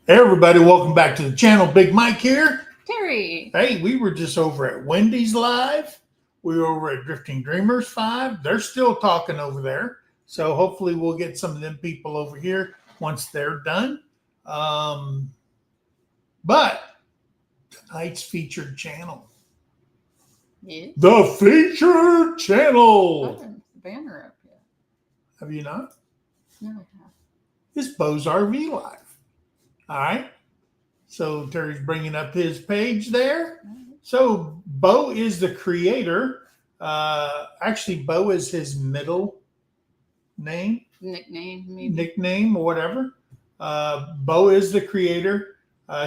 Hey everybody, welcome back to the channel. Big Mike here. Terry. Hey, we were just over at Wendy's Live. We were over at Drifting Dreamers 5. They're still talking over there. So hopefully we'll get some of them people over here once they're done. But tonight's featured channel. Yes. The featured channel. I haven't the banner up yet. Have you not? No, I have. It's Bo's RV Live. All right. So Terry's bringing up his page there. So Bo is the creator. Actually, Bo is his middle name. Nickname, maybe. Nickname or whatever. Bo is the creator.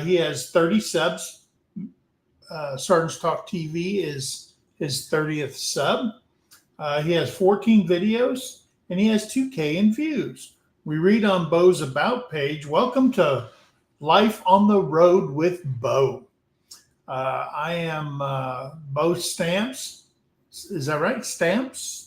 He has 30 subs. Sergeant's Talk TV is his 30th sub. He has 14 videos and he has 2K in views. We read on Bo's About page, welcome to Life on the Road with Bo. I am Bo Stamps. Is that right? Staps.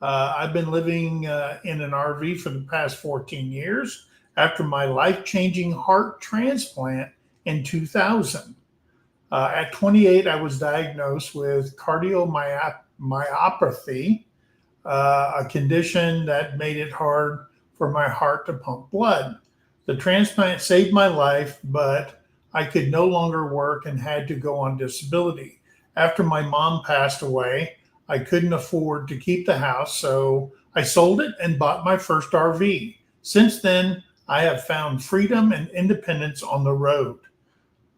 I've been living in an RV for the past 14 years after my life-changing heart transplant in 2000. At 28, I was diagnosed with cardiomyopathy, a condition that made it hard for my heart to pump blood. The transplant saved my life, but I could no longer work and had to go on disability. After my mom passed away, I couldn't afford to keep the house, so I sold it and bought my first RV. Since then, I have found freedom and independence on the road.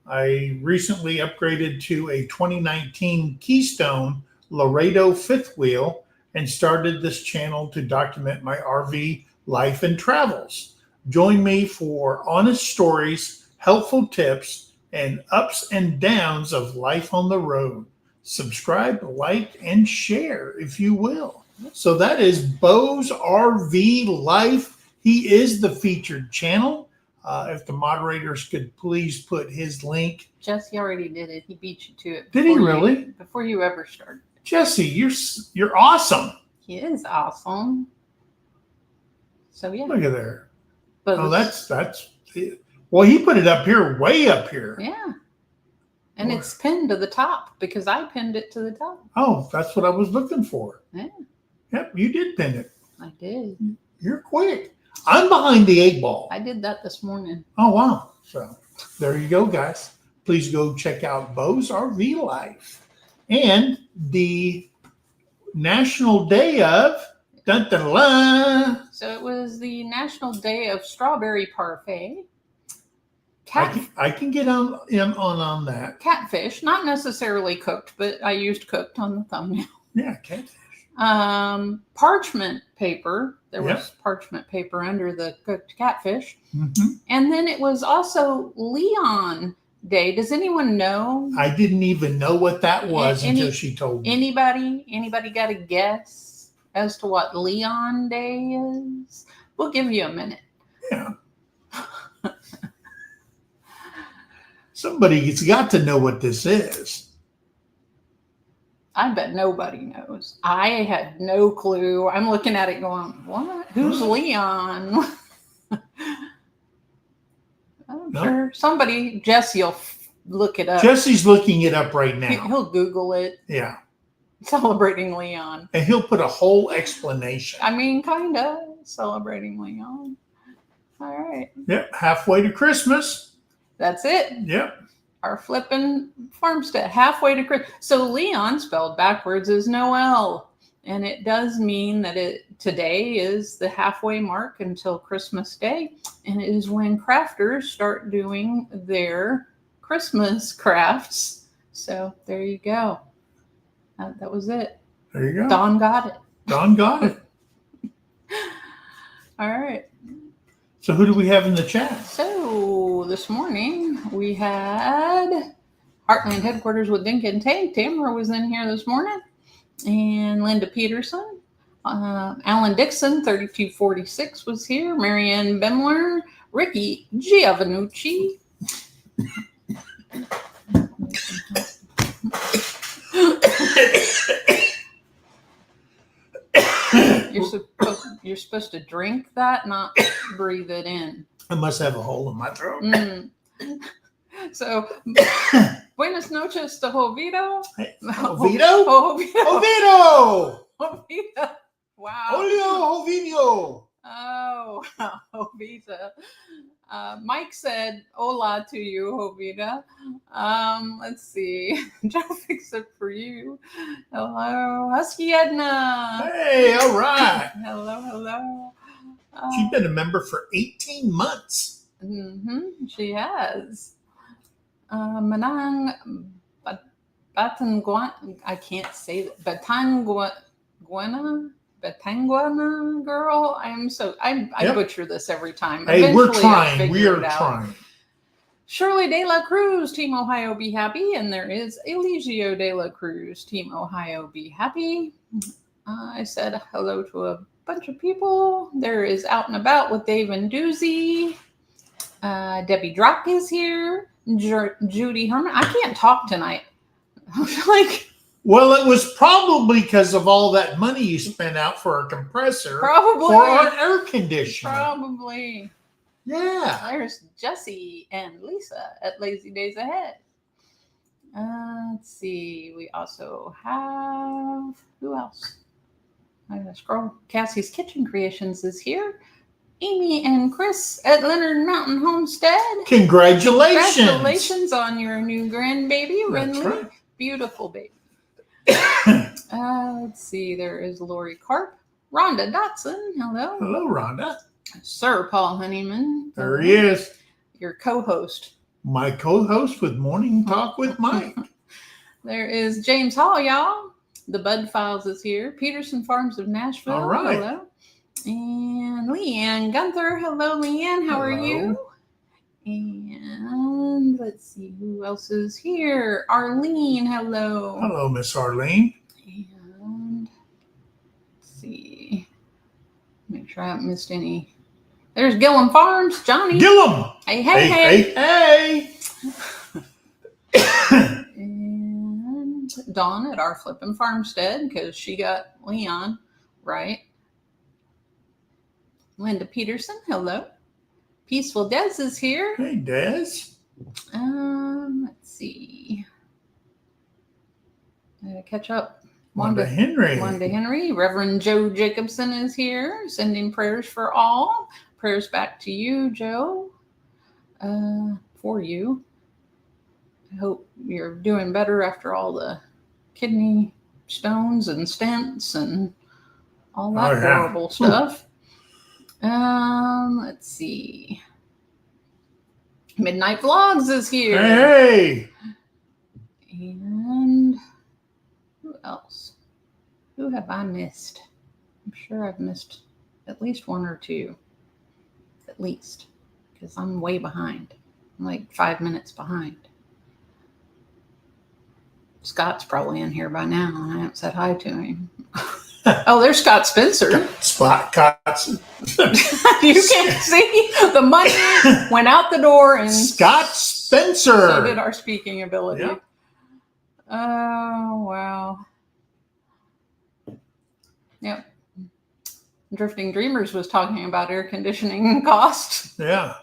I recently upgraded to a 2019 Keystone Laredo fifth wheel and started this channel to document my RV life and travels. Join me for honest stories, helpful tips, and ups and downs of life on the road. Subscribe, like, and share if you will. So that is Bo's RV Life. He is the featured channel. If the moderators could please put his link. Jesse already did it. He beat you to it. Did he really? Before you ever started. Jesse, you're awesome. He is awesome. So yeah. Look at there. But oh, that's well, he put it up here, way up here. Yeah. And it's pinned to the top because I pinned it to the top. Oh, that's what I was looking for. Yeah. Yep, you did pin it. I did. You're quick. I'm behind the 8 ball. I did that this morning. Oh, wow. So there you go, guys. Please go check out Bo's RV Life. And the National Day of dun, dun, dun. So it was the National Day of Strawberry Parfait. I can get on that. Catfish, not necessarily cooked, but I used cooked on the thumbnail. Yeah, catfish. Parchment paper. There was parchment paper under the cooked catfish. Mm-hmm. And then it was also Leon Day. Does anyone know? I didn't even know what that was until she told me. Anybody got a guess as to what Leon Day is? We'll give you a minute. Yeah. Somebody's got to know what this is. I bet nobody knows. I had no clue. I'm looking at it going, what? Who's Leon? I'm sure somebody, Jesse, will look it up. Jesse's looking it up right now. He'll Google it. Yeah. Celebrating Leon. And he'll put a whole explanation. I mean, kind of. Celebrating Leon. All right. Yep. Halfway to Christmas. That's it. Yep. Our flipping farmstead. Halfway to Christmas. So Leon spelled backwards is Noel. And it does mean that today is the halfway mark until Christmas Day. And it is when crafters start doing their Christmas crafts. So there you go. That was it. There you go. Don got it. Don got it. All right. So who do we have in the chat? So this morning we had Heartland Headquarters with Dink and Tank. Tamara was in here this morning. And Linda Peterson. Alan Dixon, 3246 was here. Marianne Bemler. Ricky Giovannucci. You're supposed to drink that, not breathe it in. I must have a hole in my throat. So, buenas noches to Jovito. Jovito? Jovito. Jovito! Wow. Olio Jovito! Oh, Jovita. Mike said hola to you, Jovita. Let's see. Joe fix it for you. Hello. Husky Edna. Hey, all right. Hello. She's been a member for 18 months. She has. Manang Batanguana, I can't say that. Batanguana girl. I butcher this every time. Hey, we're Eventually, trying. We are trying. Shirley De La Cruz, Team Ohio, be happy. And there is Eligio De La Cruz, Team Ohio, be happy. I said hello to a bunch of people. There is Out and About with Dave and Doozy. Debbie Drock is here. Judy Herman. I can't talk tonight. Well, it was probably because of all that money you spent out for a compressor. Probably. For our air conditioner. Probably. Yeah. There's Jesse and Lisa at Lazy Days Ahead. Let's see. We also have, who else? I'm going to scroll. Cassie's Kitchen Creations is here. Amy and Chris at Leonard Mountain Homestead. Congratulations. Congratulations on your new grandbaby, Renly. Right. Beautiful baby. Let's see. There is Lori Karp. Rhonda Dotson. Hello. Hello, Rhonda. Sir Paul Honeyman. There he is. Your co-host. My co-host with Morning Talk with Mike. There is James Hall, y'all. The Bud Files is here. Peterson Farms of Nashville. All right. Hello. And Leanne Gunther. Hello, Leanne. How are you? And let's see who else is here. Arlene. Hello. Hello, Miss Arlene. And let's see. Make sure I haven't missed any. There's Gillum Farms. Johnny. Gillum. Hey. And Dawn at our Flippin' Farmstead, because she got Leon right. Linda Peterson, hello. Peaceful Des is here. Hey, Des. Let's see. Catch up. Wanda Henry. Reverend Joe Jacobson is here, sending prayers for all. Prayers back to you, Joe. For you. I hope you're doing better after all the kidney stones and stents and all that horrible stuff. Let's see. Midnight Vlogs is here. Hey. And who else? Who have I missed? I'm sure I've missed at least one or two. At least. Because I'm way behind. I'm like 5 minutes behind. Scott's probably in here by now. I haven't said hi to him. Oh, there's Scott Spencer. Scott. You can't see. The money went out the door, and Scott Spencer. So did our speaking ability. Yep. Oh, wow. Yep. Drifting Dreamers was talking about air conditioning costs. Yeah.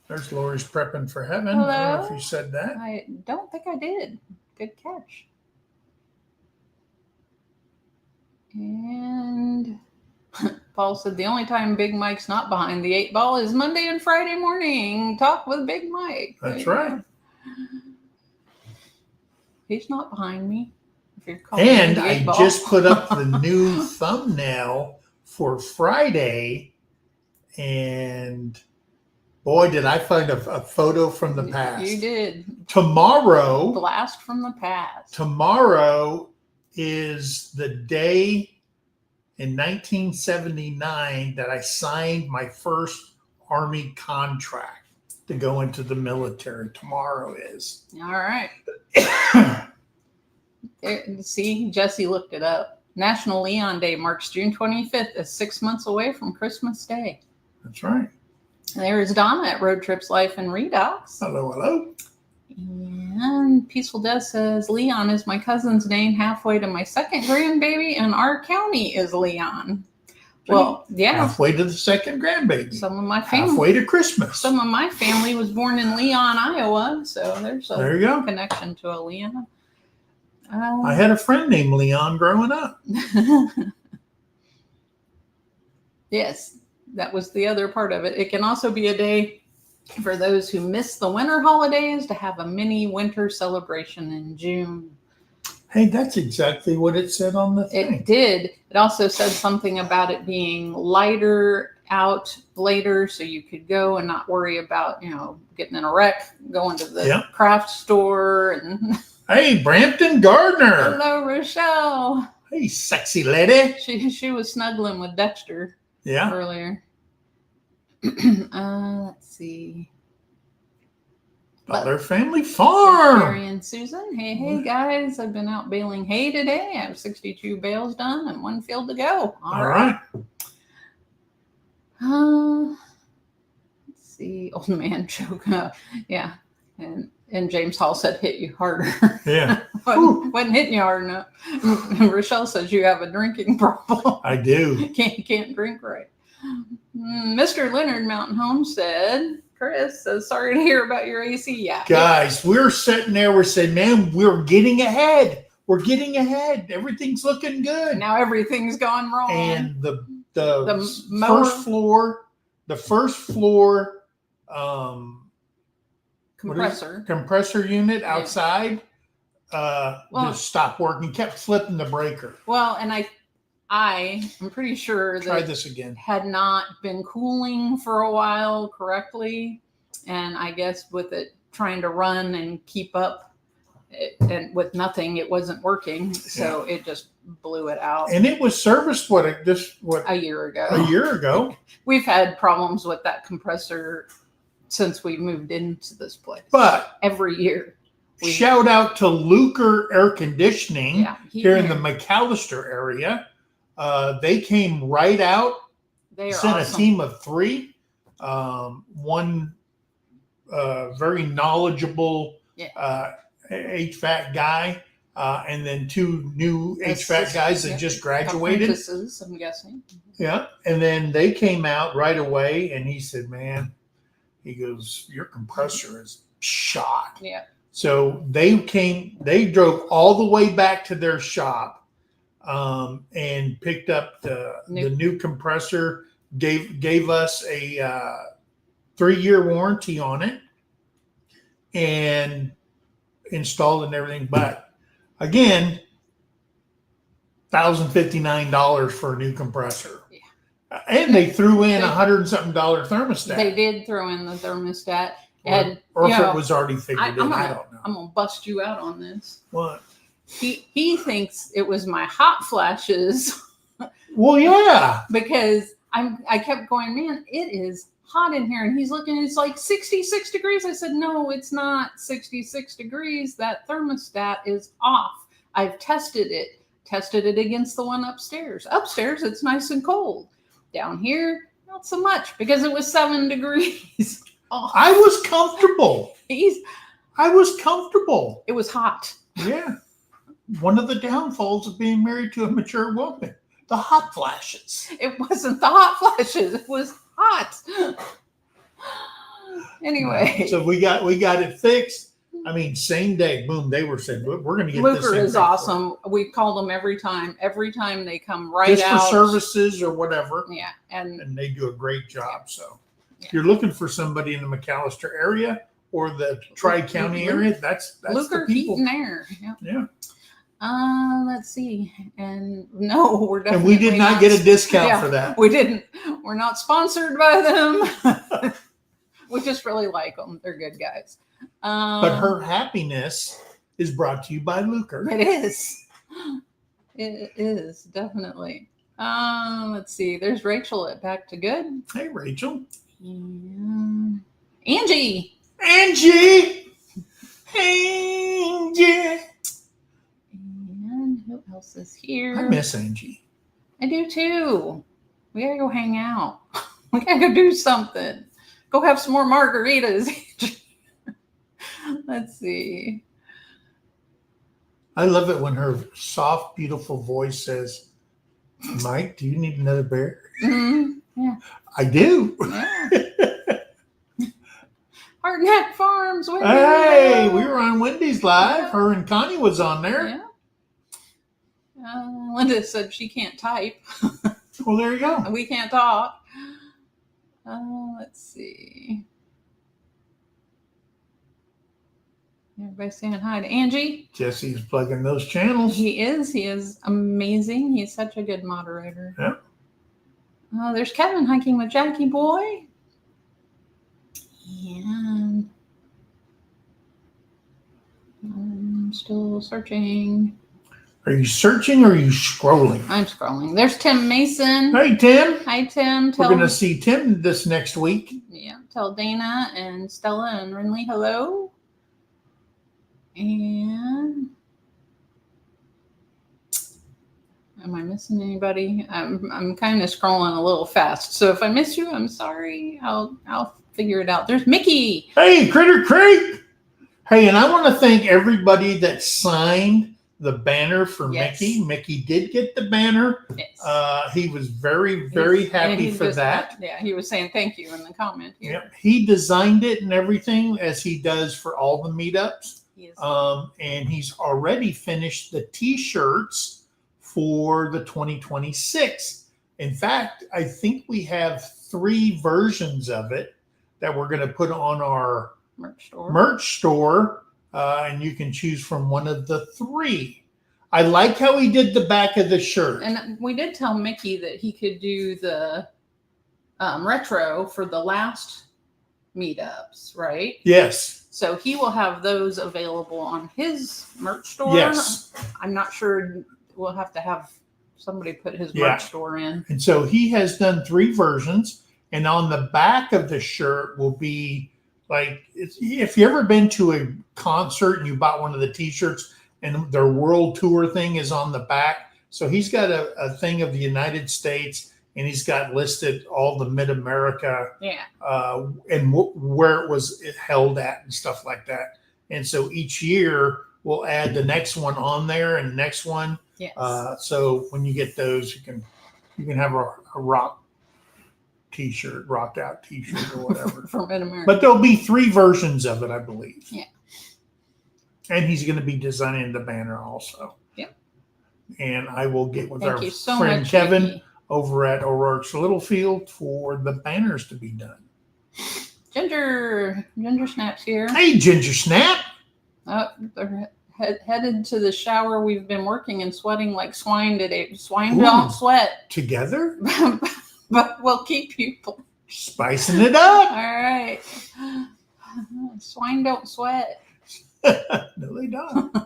There's Lori's prepping for heaven. Hello? I don't know if you said that. I don't think I did. Good catch. And Paul said the only time Big Mike's not behind the 8 ball is Monday and Friday morning. Talk with Big Mike. That's right. He's not behind me. If you're calling and the 8 I ball. just put up the new thumbnail for Friday, and boy, did I find a photo from the past. You did. Tomorrow. Blast from the past. Tomorrow is the day in 1979 that I signed my first Army contract to go into the military. Tomorrow is. All right. See, Jesse looked it up. National Leon Day marks June 25th, is 6 months away from Christmas Day. That's right. There's Donna at Road Trips Life and Redux. Hello. And Peaceful Death says, Leon is my cousin's name, halfway to my second grandbaby, and our county is Leon. Well, yeah. Halfway to the second grandbaby. Some of my family. Halfway to Christmas. Some of my family was born in Leon, Iowa, so there's a There you go. connection to a Leon. I had a friend named Leon growing up. Yes, that was the other part of it. It can also be a day for those who miss the winter holidays to have a mini winter celebration in June. Hey, that's exactly what it said on the thing. It did. It also said something about it being lighter out later, so you could go and not worry about, getting in a wreck, going to the craft store. And hey, Brampton Gardner. Hello, Rochelle. Hey, sexy lady. She was snuggling with Dexter earlier. Let's see. Butler Family Farm. Terrie and Susan. Hey guys, I've been out baling hay today. I have 62 bales done and 1 field to go. All right. Let's see. Old man joke. Yeah. And James Hall said hit you harder. Yeah. wasn't hitting you hard enough. And Rochelle says you have a drinking problem. I do. Can't drink right. Mr. Leonard Mountain Homestead. Chris says, sorry to hear about your AC. Yeah. Guys, we're sitting there. We're saying, man, we're getting ahead. We're getting ahead. Everything's looking good. Now everything's gone wrong. And the first floor compressor unit outside just stopped working. Kept flipping the breaker. Well, and I'm pretty sure that try this again. Had not been cooling for a while correctly, and I guess with it trying to run and keep up, and with nothing, it wasn't working, so it just blew it out. And it was serviced a year ago. A year ago. We've had problems with that compressor since we moved into this place. But every year. Shout out to Luker Air Conditioning here in the McAllister area. They came right out. They are sent awesome. A team of 3. One very knowledgeable HVAC guy, and then 2 new HVAC guys that just graduated. Apprentices, I'm guessing. Yeah, and then they came out right away, and he said, "Man," he goes, "your compressor is shot." Yeah. So they drove all the way back to their shop, and picked up the new compressor, gave us a 3-year warranty on it, and installed and everything. But again, $1,059 for a new compressor. Yeah. And they threw in $100 and something thermostat. They did throw in the thermostat. Or if it was already figured in, I don't know. I'm gonna bust you out on this. What? He thinks it was my hot flashes. Well, yeah. Because I kept going, man, it is hot in here. And he's looking, it's like 66 degrees. I said, no, it's not 66 degrees. That thermostat is off. I've tested it against the one upstairs. Upstairs, it's nice and cold. Down here, not so much, because it was 7 degrees. Oh. I was comfortable. It was hot. Yeah. One of the downfalls of being married to a mature woman, the hot flashes. It wasn't the hot flashes. It was hot. Anyway. So we got it fixed. I mean, same day, boom, they were saying, we're going to get this. Luker is awesome. We called them every time they come right just out. Just for services or whatever. Yeah. And they do a great job. So if you're looking for somebody in the McAllister area or the Tri-County area, that's Luker the people. Heat and Air. Yeah. Let's see. And no, we're definitely. And we did not get a discount for that. We didn't. We're not sponsored by them. We just really like them. They're good guys. But her happiness is brought to you by Luker. It is. It is, definitely. Let's see. There's Rachel at Back to Good. Hey, Rachel. Angie. Angie. And who else is here? I miss Angie. I do too. We gotta go hang out. We gotta go do something. Go have some more margaritas. Let's see. I love it when her soft, beautiful voice says, "Mike, do you need another beer?" Yeah. I do. Yeah. Heart Neck Farms. Hey, we were on Wendy's Live. Yeah. Her and Connie was on there. Yeah. Linda said she can't type. Well, there you go. We can't talk. Let's see. Everybody saying hi to Angie. Jesse's plugging those channels. He is. He is amazing. He's such a good moderator. Yeah. There's Kevin hiking with Jackie Boy. And I'm still searching. Are you searching or are you scrolling? I'm scrolling. There's Tim Mason. Hey, Tim. Hi, Tim. We're going to see Tim this next week. Yeah. Tell Dana and Stella and Renly hello. And am I missing anybody? I'm kind of scrolling a little fast. So if I miss you, I'm sorry. I'll figure it out. There's Mickey. Hey, Critter Creek. Hey, and I want to thank everybody that signed the banner for Yes. Mickey. Mickey did get the banner. Yes. He was very, very happy for that. Yeah, he was saying thank you in the comment here. Yep. He designed it and everything, as he does for all the meetups. He is. And he's already finished the T-shirts for the 2026. In fact, I think we have 3 versions of it that we're going to put on our merch store. And you can choose from one of the 3. I like how he did the back of the shirt. And we did tell Mickey that he could do the retro for the last meetups, right? Yes. So he will have those available on his merch store. Yes. I'm not sure. We'll have to have somebody put his merch store in. And so he has done 3 versions. And on the back of the shirt will be like, if you ever been to a concert and you bought one of the T-shirts and their world tour thing is on the back. So he's got a thing of the United States, and he's got listed all the Mid-America and where it was held at and stuff like that. And so each year we'll add the next one on there and the next one. Yes. So when you get those, you can have a rock T-shirt, rocked out T-shirt or whatever. For Mid-America. But there'll be 3 versions of it, I believe. Yeah. And he's going to be designing the banner also. Yep. And I will get with Thank our you so friend much, Kevin Mickey. over at O'Rourke's Littlefield for the banners to be done. Ginger Snap's here. Hey, Ginger Snap. They're headed to the shower. We've been working and sweating like swine today. Swine don't sweat. Together? But we'll keep you. Spicing it up. All right. Swine don't sweat. No, they don't.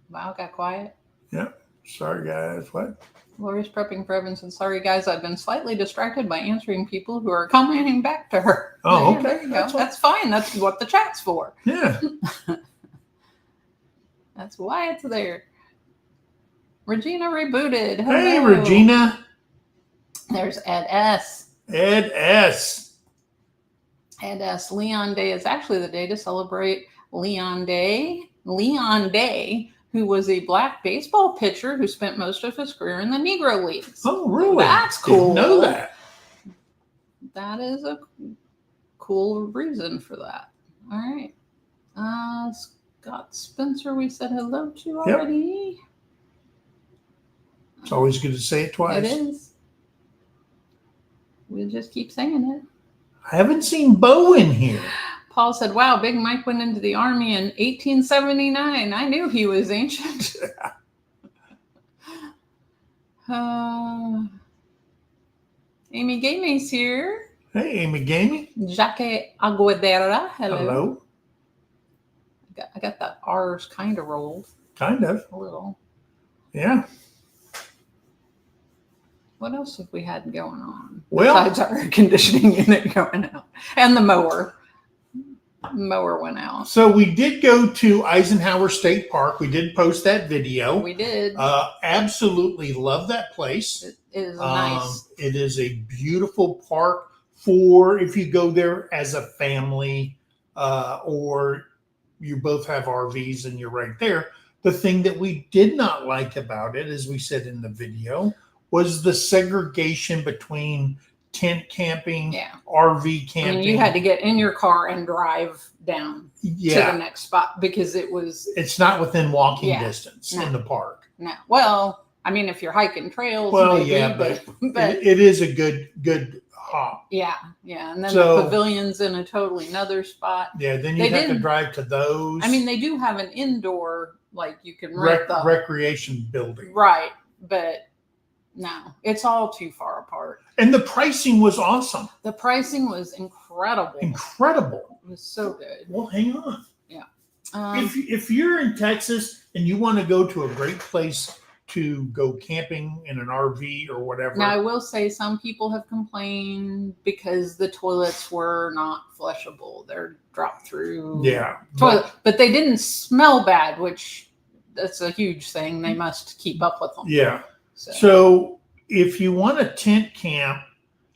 Wow, got quiet. Yeah. Sorry, guys. What? Lori's prepping for Evans and sorry, guys, I've been slightly distracted by answering people who are commenting back to her. Oh, okay. There you go. That's fine. That's what the chat's for. Yeah. That's why it's there. Regina rebooted. Hello. Hey, Regina. There's Ed S. Ed S. Ed S. Leon Day is actually the day to celebrate Leon Day. Leon Day, who was a black baseball pitcher who spent most of his career in the Negro Leagues. Oh, really? That's cool. Didn't know that. That is a cool reason for that. All right. Scott Spencer, we said hello to already. Yep. It's always good to say it twice. It is. We'll just keep saying it. I haven't seen Bo in here. Paul said, wow, Big Mike went into the Army in 1879. I knew he was ancient. Amy Gamey's here. Hey, Amy Gamey. Jaque Aguadera. Hello. Hello. I got the R's kind of rolled. Kind of. A little. Yeah. What else have we had going on? Well, besides our air conditioning unit going out. And the mower. Mower went out. So we did go to Eisenhower State Park. We did post that video. We did. Absolutely love that place. It is nice. It is a beautiful park for if you go there as a family or you both have RVs and you're right there. The thing that we did not like about it, as we said in the video, was the segregation between tent camping, Yeah. RV camping. I mean, you had to get in your car and drive down to Yeah, the next spot because it was it's not within walking Yeah. distance No. in the park. no. Well, I mean, if you're hiking trails, Well, maybe, yeah, but it is a good hop. yeah, and then So- the pavilion's in a totally another spot. Yeah, then They you have to didn't- drive to those. I mean, they do have an indoor, like you can rent the recreation building. right, but no, it's all too far apart. And the pricing was awesome. The pricing was incredible. Incredible. It was so good. Well, hang on. Um, If you're in Texas and you want to go to a great place to go camping in an RV or whatever. now, I will say some people have complained because the toilets were not flushable. They're drop through Yeah. toilet, but they didn't smell bad, which that's a huge thing. They must keep up with them. Yeah. So, So if you want a tent camp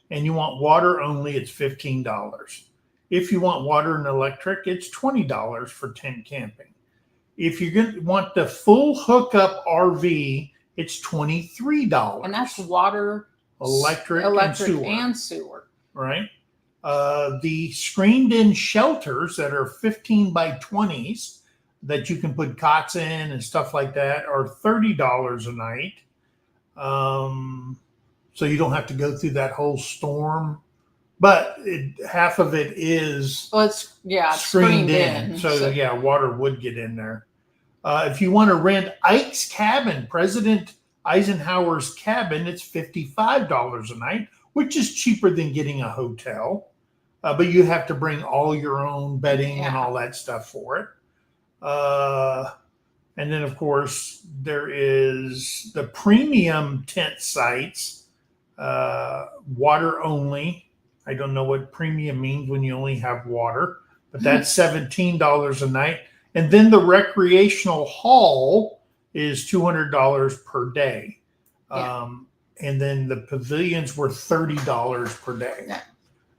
and you want water only, it's $15. If you want water and electric, it's $20 for tent camping. If you're going to want the full hookup RV, it's $23. and that's water, electric and sewer. Right? The screened-in shelters that are 15 by 20s that you can put cots in and stuff like that are $30 a night. So you don't have to go through that whole storm. But half of it is well, it's screened in. So yeah, water would get in there. If you want to rent Ike's cabin, President Eisenhower's cabin, it's $55 a night, which is cheaper than getting a hotel. But you have to bring all your own bedding and all that stuff for it. And then, of course, there is the premium tent sites, water only. I don't know what premium means when you only have water, but that's $17 a night. And then the recreational hall is $200 per day. Yeah. And then the pavilions were $30 per day. Yeah.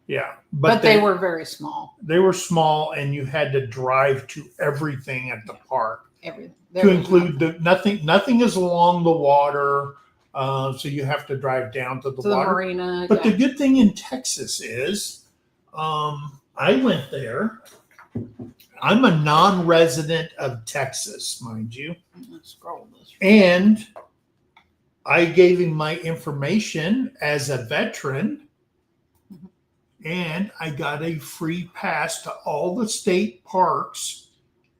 Yeah. But they were very small. They were small, and you had to drive to everything at the park. Everything. To include nothing is along the water. So you have to drive down to the water. Marina. But the good thing in Texas is I went there. I'm a non-resident of Texas, mind you. Let's scroll this. And I gave him my information as a veteran. And I got a free pass to all the state parks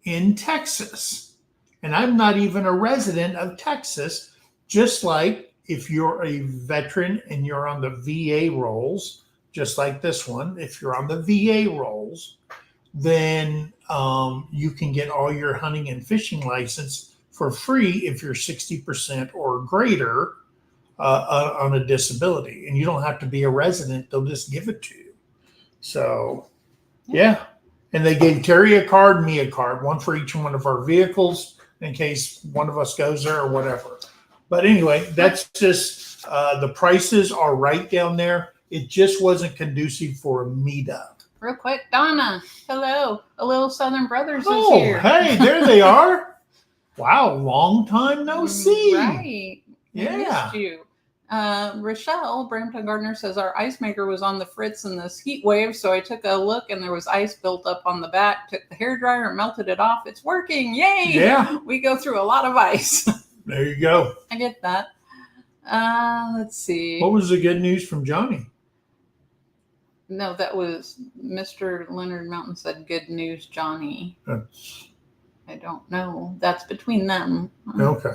in Texas. And I'm not even a resident of Texas, just like if you're a veteran and you're on the VA rolls, just like this one, if you're on the VA rolls, then you can get all your hunting and fishing license for free if you're 60% or greater on a disability. And you don't have to be a resident. They'll just give it to you. So, yeah. And they gave Terry a card, me a card, one for each one of our vehicles in case one of us goes there or whatever. But anyway, that's just the prices are right down there. It just wasn't conducive for a meetup. Real quick, Donna, hello. A Little Southern Brothers is Oh, here. hey, there they are. Wow, long time no see. Right. Yeah. Missed you. Rochelle Brampton Gardner says our ice maker was on the fritz in this heat wave, so I took a look and there was ice built up on the back. Took the hairdryer and melted it off. It's working! Yay! Yeah. We go through a lot of ice. There you go. I get that. Let's see. What was the good news from Johnny? No, that was Mr. Leonard Mountain said, "Good news, Johnny." That's I don't know. That's between them. okay.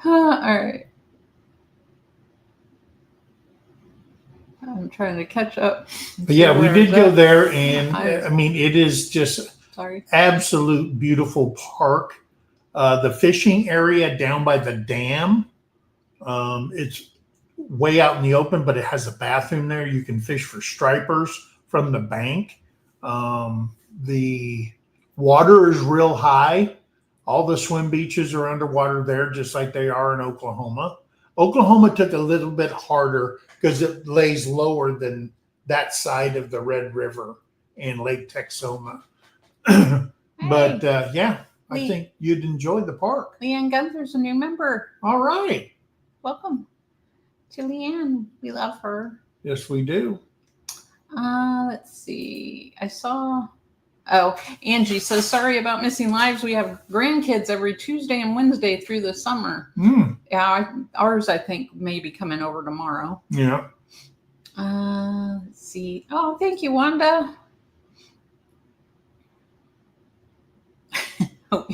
All right. I'm trying to catch up. But yeah, we Where did is go that? there, and I mean, it is just Sorry. absolute beautiful park. The fishing area down by the dam, it's way out in the open, but it has a bathroom there. You can fish for stripers from the bank. The water is real high. All the swim beaches are underwater there, just like they are in Oklahoma. Oklahoma took a little bit harder because it lays lower than that side of the Red River and Lake Texoma. Hey, But yeah, I Lee. think you'd enjoy the park. Leanne Gunther's a new member. All right. Welcome to Leanne. We love her. Yes, we do. Let's see. I saw. Oh, Angie says, sorry about missing lives. We have grandkids every Tuesday and Wednesday through the summer. Yeah, ours, I think, may be coming over tomorrow. Yeah. Let's see. Oh, thank you, Wanda.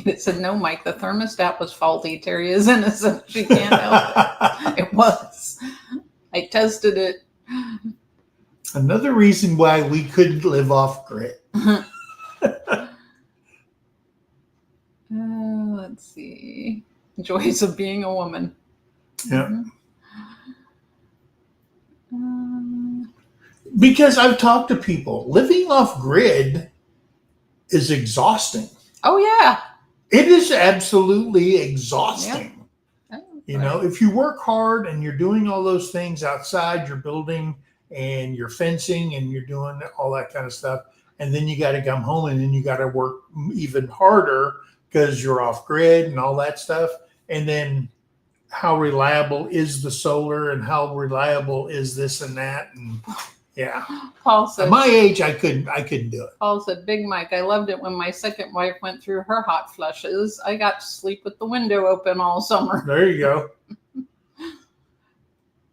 It said, no, Mike, the thermostat was faulty. Terry is innocent. She can't help it. It was. I tested it. Another reason why we couldn't live off grid. Let's see. Joys of being a woman. Yeah. Because I've talked to people, living off grid is exhausting. Oh, yeah. It is absolutely exhausting. Yeah. You know, if you work hard and you're doing all those things outside, you're building and you're fencing and you're doing all that kind of stuff. And then you got to come home and then you got to work even harder because you're off grid and all that stuff. And then how reliable is the solar and how reliable is this and that? And yeah. Paul said, at my age, I couldn't do it. Paul said, Big Mike, I loved it when my second wife went through her hot flushes. I got to sleep with the window open all summer. There you go.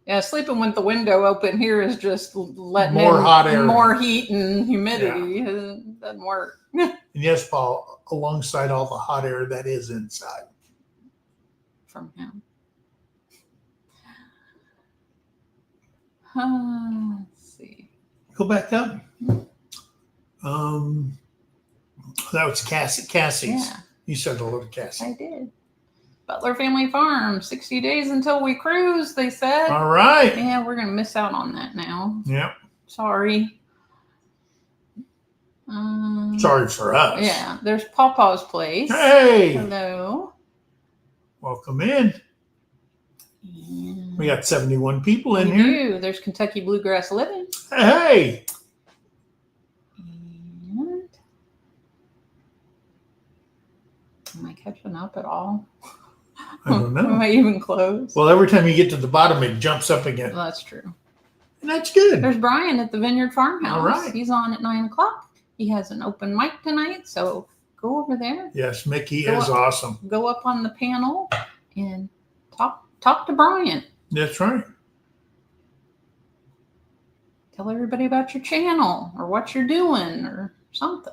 Yeah, sleeping with the window open here is just letting More in hot air. more heat and humidity. It doesn't work. And yes, Paul, alongside all the hot air that is inside. From him. Let's see. Go back up. That was Cassie's. Yeah, You said hello to Cassie. I did. Butler Family Farm, 60 days until we cruise, they said. All right. Yeah, we're going to miss out on that now. Yeah. Sorry. Sorry for us. Yeah, there's Pawpaw's Place. Hey. Hello. Welcome in. And We got 71 people in we here. do. There's Kentucky Bluegrass Living. Hey. And am I catching up at all? I don't know. Am I even close? Well, every time you get to the bottom, it jumps up again. Well, that's true. And that's good. There's Brian at the Vineyard Farmhouse. All right. He's on at 9:00. He has an open mic tonight, so go over there. Yes, Mickey Go is up. awesome. Go up on the panel and talk to Brian. That's right. Tell everybody about your channel or what you're doing or something.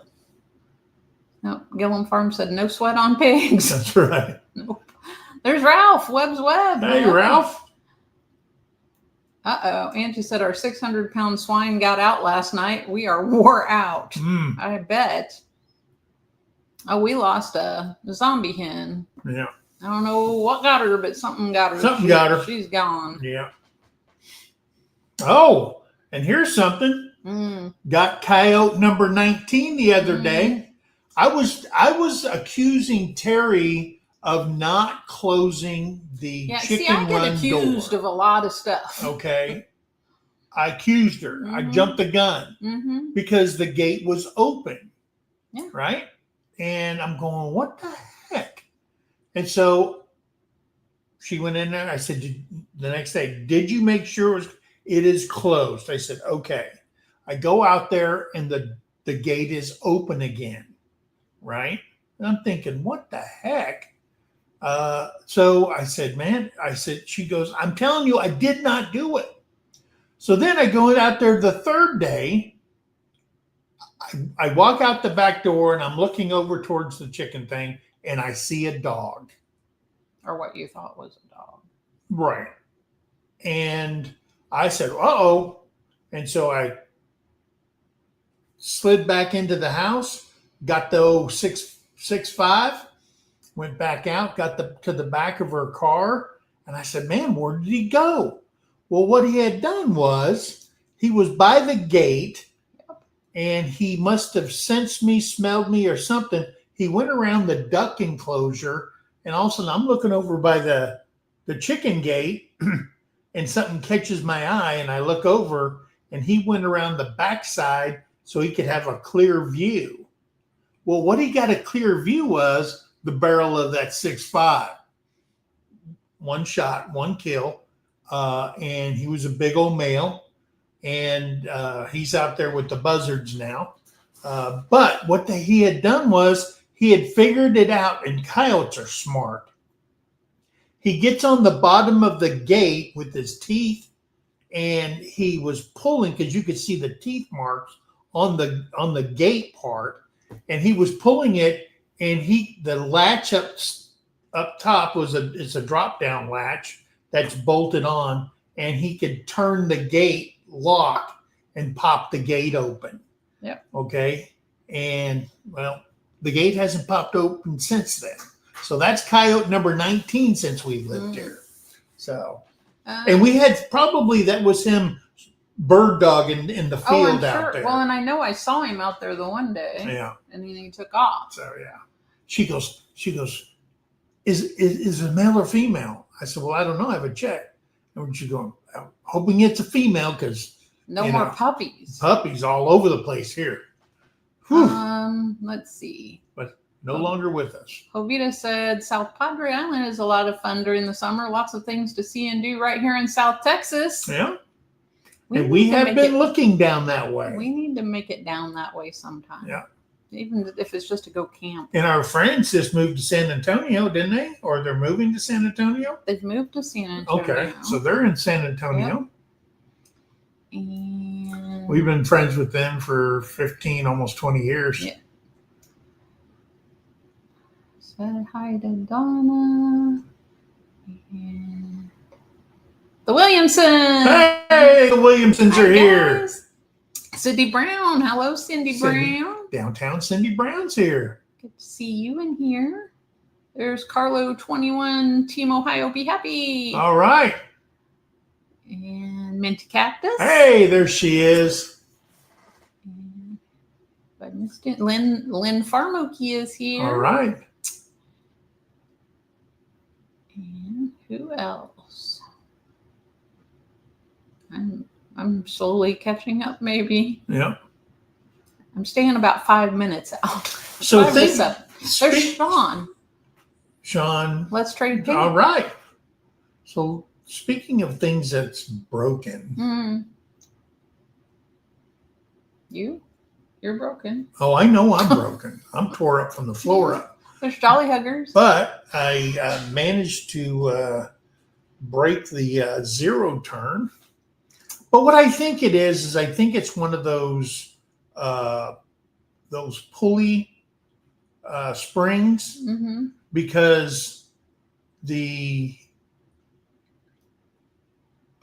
No, Gillum Farm said no sweat on pigs. That's right. Nope. There's Ralph, Webb's Web. Hey, Ralph. Uh-oh. Angie said our 600-pound swine got out last night. We are wore out. I bet. Oh, we lost a zombie hen. Yeah. I don't know what got her, but something got her. Something got her. She's gone. Yeah. Oh, and here's something. Got coyote number 19 the other day. I was accusing Terry of not closing the chicken I get run accused door. of a lot of stuff. Okay. I accused her. I jumped the gun because the gate was open. Yeah. Right? And I'm going, what the heck? And so she went in there. I said, the next day, did you make sure it is closed? I said, okay. I go out there and the gate is open again. Right? And I'm thinking, what the heck? So I said, she goes, I'm telling you, I did not do it. So then I go out there the third day. I walk out the back door and I'm looking over towards the chicken thing and I see a dog. Or what you thought was a dog. Right. And I said, uh-oh. And so I slid back into the house, got the 6.5, went back out, got to the back of her car. And I said, man, where did he go? Well, what he had done was he was by the gate and he must have sensed me, smelled me or something. He went around the duck enclosure and all of a sudden I'm looking over by the chicken gate and something catches my eye and I look over and he went around the backside, so he could have a clear view. Well, what he got a clear view was the barrel of that 6.5. One shot, one kill, and he was a big old male, and he's out there with the buzzards now. But what he had done was he had figured it out, and coyotes are smart. He gets on the bottom of the gate with his teeth, and he was pulling, because you could see the teeth marks on the gate part, and he was pulling it, and the latch up top it's a drop down latch that's bolted on, and he could turn the gate lock and pop the gate open. Yep. Okay. And well, the gate hasn't popped open since then. So that's coyote number 19 since we've lived here. So, and we had that was him bird dog in the field out there. Well, and I know I saw him out there the one day. Yeah. And then he took off. So yeah. She goes, is it male or female? I said, well, I don't know. I haven't checked. And she's going, I'm hoping it's a female, because no more puppies. Puppies all over the place here. Whew. Let's see. But no longer with us. Jovita said, South Padre Island is a lot of fun during the summer. Lots of things to see and do right here in South Texas. Yeah. We have been looking down that way. We need to make it down that way sometime. Yeah. Even if it's just to go camp. And our friends just moved to San Antonio, didn't they? Or they're moving to San Antonio? They've moved to San Antonio. Okay. So they're in San Antonio. Yep. And we've been friends with them for 15, almost 20 years. Yeah. Said hi to Donna. And the Williamsons. Hey, the Williamsons are here. Cindy Brown. Hello, Cindy Brown. Downtown Cindy Brown's here. Good to see you in here. There's Carlo 21, Team Ohio, be happy. All right. And Minty Cactus. Hey, there she is. And I missed it. Lynn Farmoki is here. All right. And who else? I'm slowly catching up, maybe. Yeah. I'm staying about 5 minutes out. So there's Sean. Sean. Let's trade pig. All right. So speaking of things that's broken. You're broken. Oh, I know I'm broken. I'm tore up from the floor up. There's Jolly Huggers. But I managed to break the zero turn. But what I think it is I think it's one of those pulley springs, because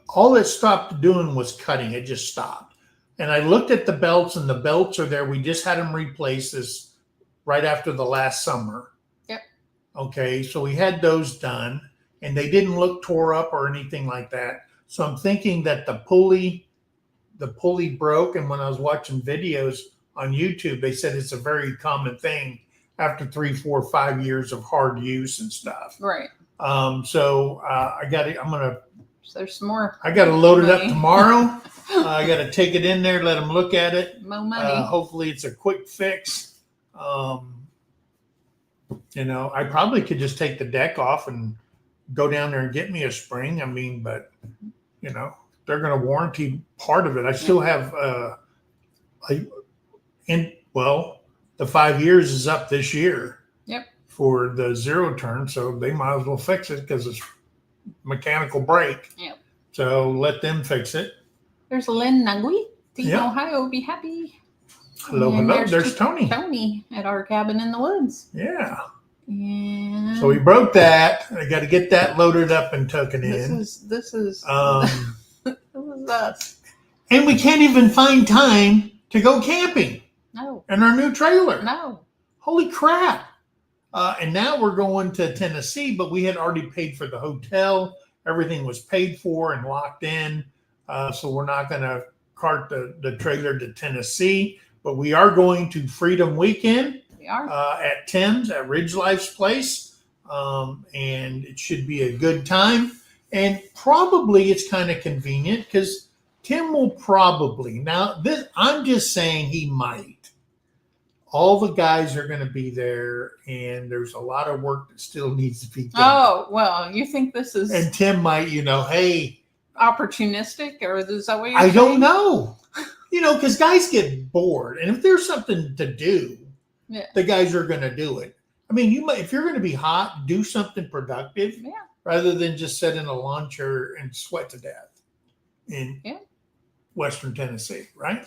all it stopped doing was cutting. It just stopped. And I looked at the belts, and the belts are there. We just had them replaced this right after the last summer. Yep. Okay, so we had those done, and they didn't look tore up or anything like that. So I'm thinking that the pulley broke. And when I was watching videos on YouTube, they said it's a very common thing after 3, 4, 5 years of hard use and stuff. Right. So There's some more. I got to load it up tomorrow. I got to take it in there, let them look at it. More money. Hopefully it's a quick fix. I probably could just take the deck off and go down there and get me a spring. I mean, but they're going to warranty part of it. I still have, the 5 years is up this year. Yep. For the zero turn, so they might as well fix it because it's mechanical brake. Yep. So let them fix it. There's Lynn Nugui. Team Ohio, be happy. Hello, and hello. There's Tony. Tony at our cabin in the woods. Yeah. And so we broke that. I got to get that loaded up and taken in. This is this is us. And we can't even find time to go camping. No. In our new trailer. No. Holy crap. And now we're going to Tennessee, but we had already paid for the hotel. Everything was paid for and locked in. So we're not going to cart the trailer to Tennessee, but we are going to Freedom Weekend. We are. At Tim's, at Ridge Life's place. And it should be a good time. And probably it's kind of convenient because Tim will probably. Now, I'm just saying he might. All the guys are going to be there, and there's a lot of work that still needs to be done. Oh, well, you think this is And Tim might, hey. opportunistic, or is that what you're I saying? don't know. Because guys get bored. And if there's something to do, the guys are going to do it. I mean, if you're going to be hot, do something productive rather than just sit in a lawn chair and sweat to death in Western Tennessee, right?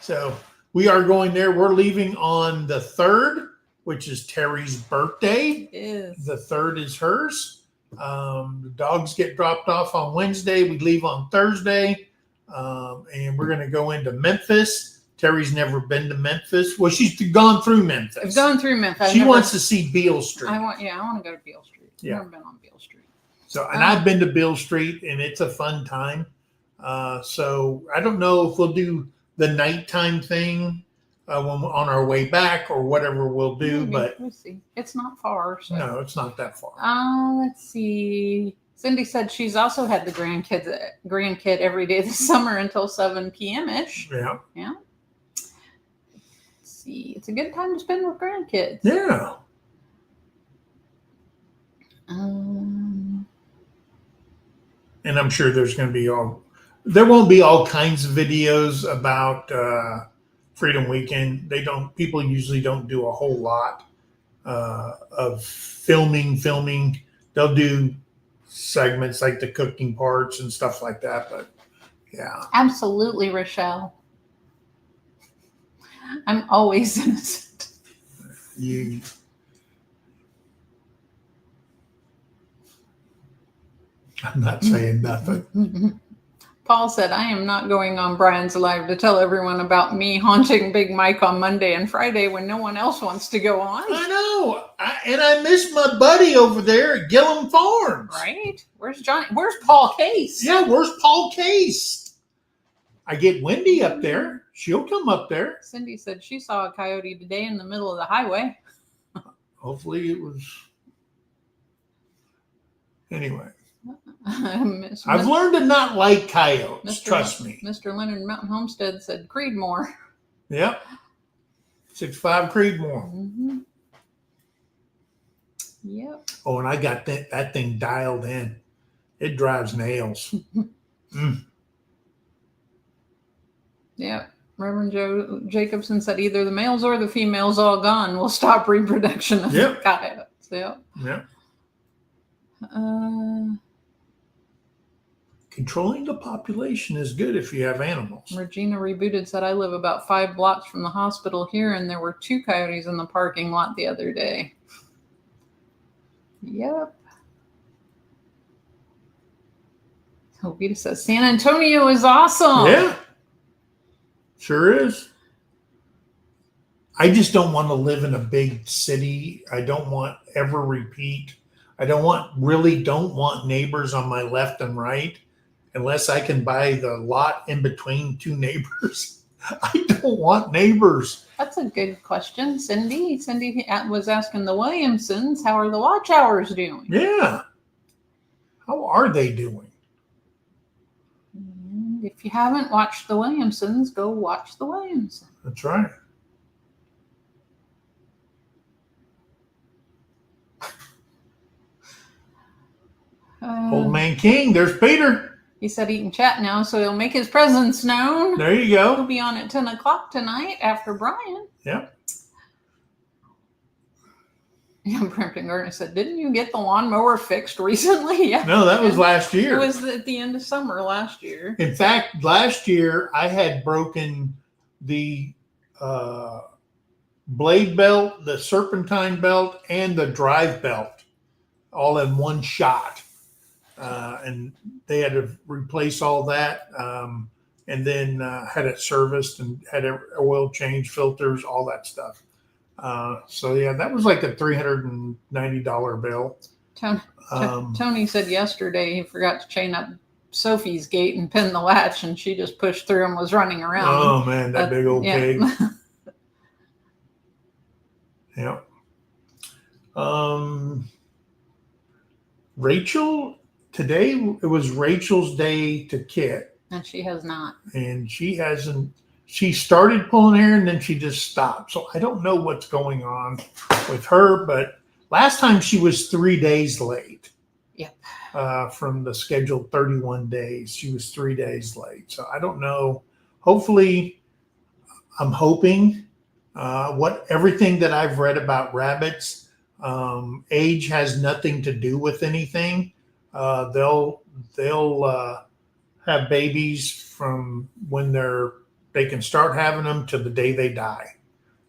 So we are going there. We're leaving on the 3rd, which is Terrie's birthday. It is. The 3rd is hers. The dogs get dropped off on Wednesday. We leave on Thursday. And we're going to go into Memphis. Terrie's never been to Memphis. Well, she's gone through Memphis. I've gone through Memphis. She wants to see Beale Street. I want to go to Beale Street. Yeah. Never been on Beale Street. So, and I've been to Beale Street, and it's a fun time. So I don't know if we'll do the nighttime thing when we're on our way back or whatever we'll do. Maybe. But We'll see. It's not far. So. No, it's not that far. Let's see. Cindy said she's also had the grandkid every day this summer until 7 p.m. ish. Yeah. Yeah. Let's see. It's a good time to spend with grandkids. Yeah. Um, And I'm sure there's going to be there won't be all kinds of videos about Freedom Weekend. People usually don't do a whole lot of filming. They'll do segments like the cooking parts and stuff like that, but yeah. Absolutely, Rochelle. I'm always innocent. I'm not saying nothing. Paul said, I am not going on Brian's Live to tell everyone about me haunting Big Mike on Monday and Friday when no one else wants to go on. I know. I miss my buddy over there at Gillum Farms. Right? Where's Johnny? Where's Paul Case? Yeah, where's Paul Case? I get Wendy up there. She'll come up there. Cindy said she saw a coyote today in the middle of the highway. Hopefully it was. Anyway. I've learned to not like coyotes. Trust me. Mr. Leonard Mountain Homestead said Creedmoor. Yep. 6'5" Creedmoor. Mm-hmm. Yep. Oh, and I got that thing dialed in. It drives nails. Yeah. Reverend Joe Jacobson said either the males or the females all gone will stop reproduction of coyotes. Yep. Yep. Controlling the population is good if you have animals. Regina Rebooted said, I live about 5 blocks from the hospital here, and there were 2 coyotes in the parking lot the other day. Yep. Hobita says, San Antonio is awesome. Yeah. Sure is. I just don't want to live in a big city. I don't want ever repeat. I don't want neighbors on my left and right unless I can buy the lot in between 2 neighbors. I don't want neighbors. That's a good question, Cindy. Cindy was asking the Williamsons, how are the watch hours doing? Yeah. How are they doing? And if you haven't watched the Williamsons, go watch the Williamsons. That's right. Old Man King, there's Peter. He said he can chat now, so he'll make his presence known. There you go. He'll be on at 10 o'clock tonight after Brian. Yep. Yeah, Brampton Gardner said, didn't you get the lawnmower fixed recently? Yeah. No, that was last year. It was at the end of summer last year. In fact, last year I had broken the blade belt, the serpentine belt, and the drive belt all in one shot. And they had to replace all that and then had it serviced and had an oil change, filters, all that stuff. So, yeah, that was like a $390 bill. Tony said yesterday he forgot to chain up Sophie's gate and pin the latch, and she just pushed through and was running around. Oh, man, that big old pig. Yeah. Rachel, today it was Rachel's day to kit. And she has not. And she hasn't. She started pulling hair and then she just stopped. So I don't know what's going on with her. But last time she was 3 days late. Yep. From the scheduled 31 days. She was 3 days late. So I don't know. Hopefully, I'm hoping everything that I've read about rabbits, age has nothing to do with anything. They'll have babies from when they can start having them to the day they die.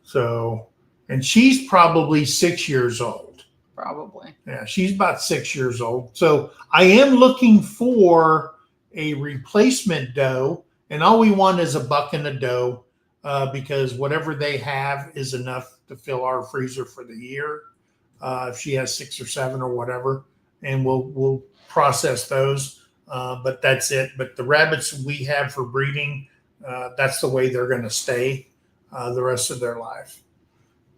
So, and she's probably 6 years old. Probably. Yeah, she's about 6 years old. So I am looking for a replacement doe, and all we want is a buck and a doe, because whatever they have is enough to fill our freezer for the year. If she has 6 or 7 or whatever, and we'll process those. But that's it. But the rabbits we have for breeding, that's the way they're going to stay the rest of their life,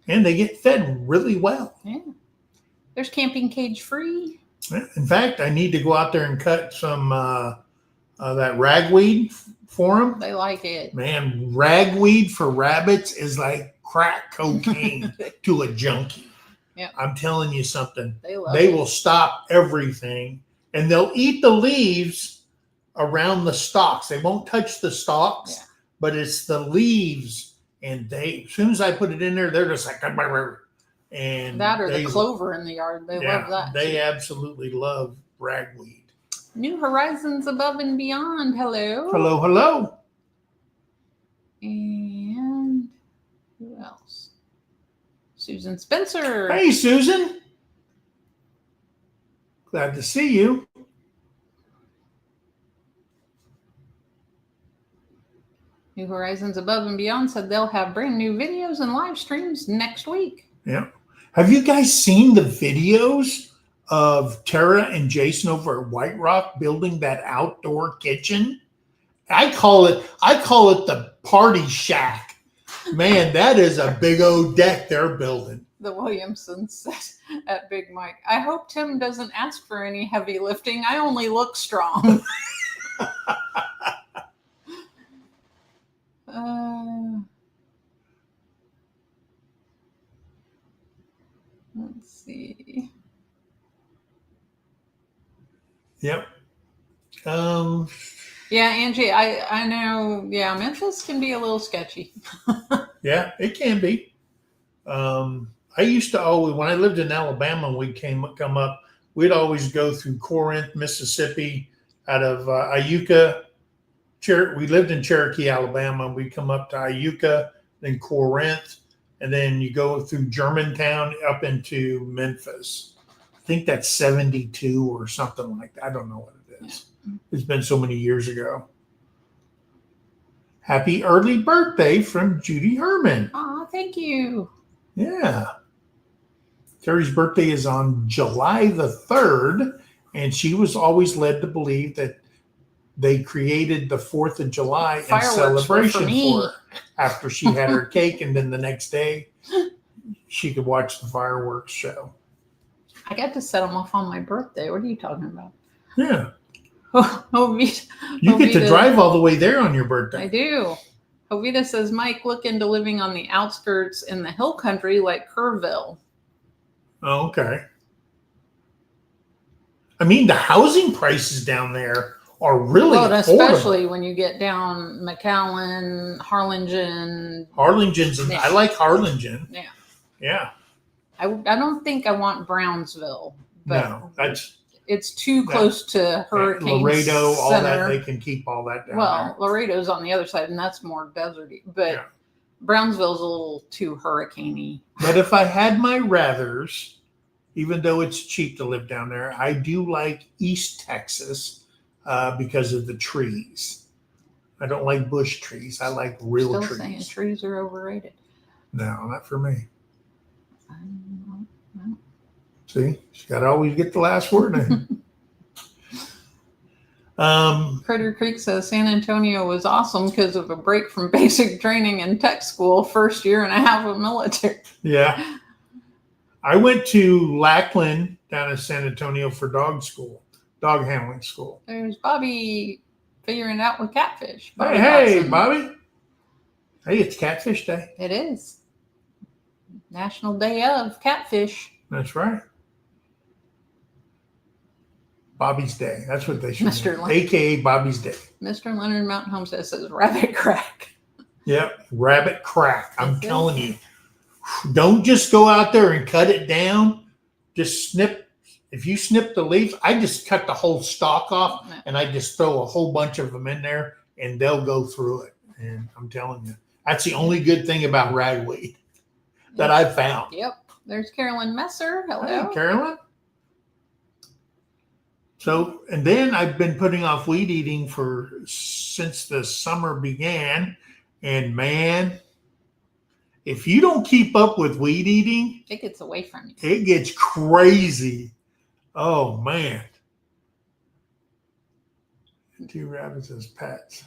and they get fed really well. Yeah. There's camping cage free. In fact, I need to go out there and cut some that ragweed for them. They like it. Man, ragweed for rabbits is like crack cocaine to a junkie. Yeah. I'm telling you something. They will stop everything, and they'll eat the leaves around the stalks. They won't touch the stalks, but it's the leaves. And as soon as I put it in there, they're just like, and that or the clover in the yard. They love that. They absolutely love ragweed. New Horizons Above and Beyond. Hello. Hello, hello. And who else? Susan Spencer. Hey, Susan. Glad to see you. New Horizons Above and Beyond said they'll have brand new videos and live streams next week. Yeah. Have you guys seen the videos of Tara and Jason over at White Rock building that outdoor kitchen? I call it the party shack. Man, that is a big old deck they're building. The Williamsons said at Big Mike, I hope Tim doesn't ask for any heavy lifting. I only look strong. Let's see. Yep. Yeah, Angie, I know. Yeah, Memphis can be a little sketchy. Yeah, it can be. I used to always, when I lived in Alabama, we'd come up. We'd always go through Corinth, Mississippi, out of Iuka. We lived in Cherokee, Alabama. We'd come up to Iuka, then Corinth, and then you go through Germantown up into Memphis. I think that's 72 or something like that. I don't know what it is. Yeah. It's been so many years ago. Happy early birthday from Judy Herman. Aw, thank you. Yeah. Terry's birthday is on July the 3rd, and she was always led to believe that they created the 4th of July in celebration for her after she had her cake, and then the next day she could watch the fireworks show. I got to set them off on my birthday. What are you talking about? Yeah. You get to drive all the way there on your birthday. I do. Jovita says, Mike, look into living on the outskirts in the hill country like Kerrville. Oh, okay. I mean, the housing prices down there are really affordable. Especially when you get down McAllen, Harlingen. Harlingen's, I like Harlingen. Yeah. Yeah. I don't think I want Brownsville. But no, it's too close to Hurricane Laredo, Center. all that. They can keep all that down there. Laredo's on the other side, and that's more deserty. But Brownsville's a little too hurricaney. But if I had my rathers, even though it's cheap to live down there, I do like East Texas because of the trees. I don't like bush trees. I like real trees. Saying trees are overrated. No, not for me. See, you got to always get the last word in. Critter Creek says San Antonio was awesome because of a break from basic training and tech school, first year and a half of military. Yeah. I went to Lackland down in San Antonio for dog handling school. There's Bobby figuring it out with catfish. Hey, Watson. Bobby. Hey, it's Catfish Day. It is National Day of Catfish. That's right. Bobby's Day. That's what they should Mr. do. Leonard. AKA Bobby's Day. Mr. Leonard Mountain Homestead says rabbit crack. Yep, rabbit crack. I'm telling you. Don't just go out there and cut it down. Just snip. If you snip the leaves, I just cut the whole stalk off and I just throw a whole bunch of them in there and they'll go through it. And I'm telling you, that's the only good thing about ragweed that I've found. Yep. There's Carolyn Messer. Hello. Hey, Carolyn. So, and then I've been putting off weed eating since the summer began. And man, if you don't keep up with weed eating, it gets away from you. It gets crazy. Oh, man. 2 rabbits as pets.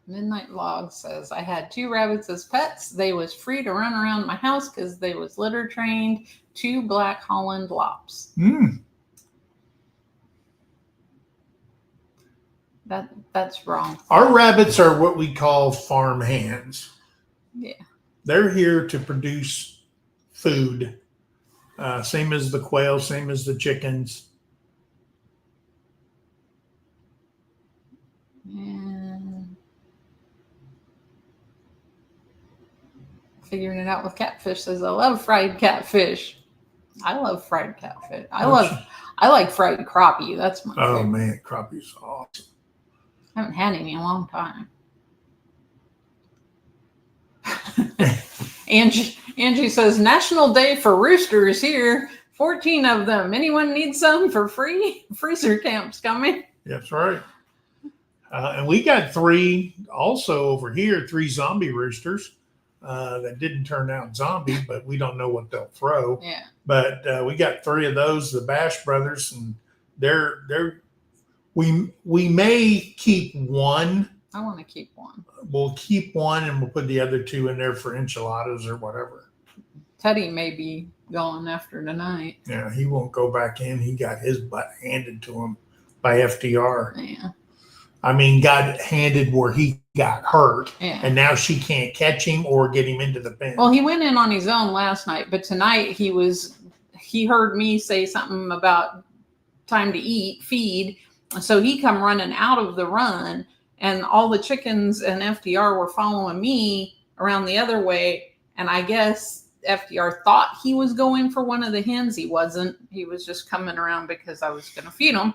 Midnight Vlog says, I had 2 rabbits as pets. They was free to run around my house because they was litter trained. 2 black Holland lops. That's wrong. Our rabbits are what we call farm hands. Yeah. They're here to produce food. Same as the quail, same as the chickens. And figuring it out with catfish says, I love fried catfish. I love fried catfish. I like fried crappie. That's my favorite. Oh man, crappie's awesome. I haven't had any in a long time. Angie says, National Day for Roosters here. 14 of them. Anyone need some for free? Freezer camp's coming. That's right. And we got 3 also over here, 3 zombie roosters that didn't turn out zombie, but we don't know what they'll throw. Yeah. But we got 3 of those, the Bash brothers, and we may keep one. I want to keep one. We'll keep one and we'll put the other 2 in there for enchiladas or whatever. Teddy may be gone after tonight. Yeah, he won't go back in. He got his butt handed to him by FDR. Yeah. I mean, got handed where he got hurt. Yeah. And now she can't catch him or get him into the pen. Well, he went in on his own last night, but tonight he heard me say something about time to feed. So he come running out of the run, and all the chickens and FDR were following me around the other way. And I guess FDR thought he was going for one of the hens. He wasn't. He was just coming around because I was going to feed him.